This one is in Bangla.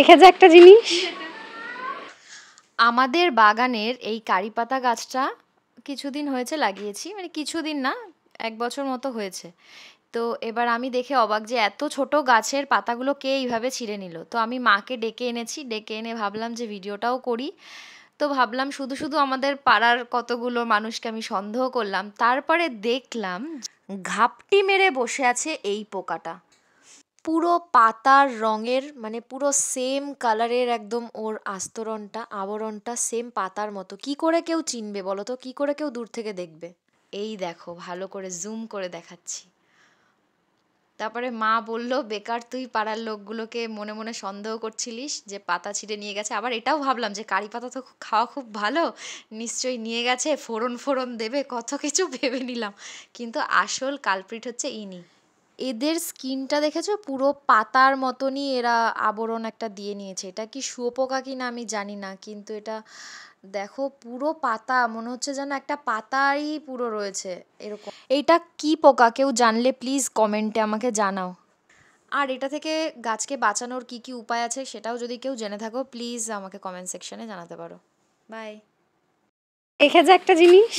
দেখেছে একটা জিনিস, আমাদের বাগানের এই কারি পাতা গাছটা কিছুদিন হয়েছে লাগিয়েছি, মানে কিছুদিন না, 1 বছর মতো হয়েছে। তো এবার আমি দেখে অবাক যে এত ছোট গাছের পাতাগুলো কে এইভাবে ছিঁড়ে নিল। তো আমি মাকে ডেকে এনেছি, ডেকে এনে ভাবলাম যে ভিডিওটাও করি। তো ভাবলাম শুধু শুধু আমাদের পাড়ার কতগুলো মানুষকে আমি সন্দেহ করলাম, তারপরে দেখলাম ঘাপটি মেরে বসে আছে এই পোকাটা। পুরো পাতার রঙের, মানে পুরো সেম কালারের, একদম ওর আস্তরণটা, আবরণটা সেম পাতার মতো। কি করে কেউ চিনবে বলো তো, কি করে কেউ দূর থেকে দেখবে? এই দেখো, ভালো করে জুম করে দেখাচ্ছি। তারপরে মা বলল, বেকার তুই পাড়ার লোকগুলোকে মনে মনে সন্দেহ করছিলিস যে পাতা ছিঁড়ে নিয়ে গেছে। আবার এটাও ভাবলাম যে কারি পাতা তো খাওয়া খুব ভালো, নিশ্চয়ই নিয়ে গেছে, ফোড়ন ফোড়ন দেবে, কত কিছু ভেবে নিলাম। কিন্তু আসল কালপ্রিট হচ্ছে ইনি। এদের স্কিনটা দেখেছো, পুরো পাতার মতনই এরা আবরণ একটা দিয়ে নিয়েছে। এটা কি শুঁয়োপোকা কি না আমি জানি না, কিন্তু এটা দেখো পুরো পাতা, মনে হচ্ছে যেন একটা পাতাই পুরো রয়েছে এরকম। এইটা কি পোকা কেউ জানলে প্লিজ কমেন্টে আমাকে জানাও। আর এটা থেকে গাছকে বাঁচানোর কি কি উপায় আছে সেটাও যদি কেউ জেনে থাকো প্লিজ আমাকে কমেন্ট সেকশনে জানাতে পারো। বাই। দেখেছে একটা জিনিস।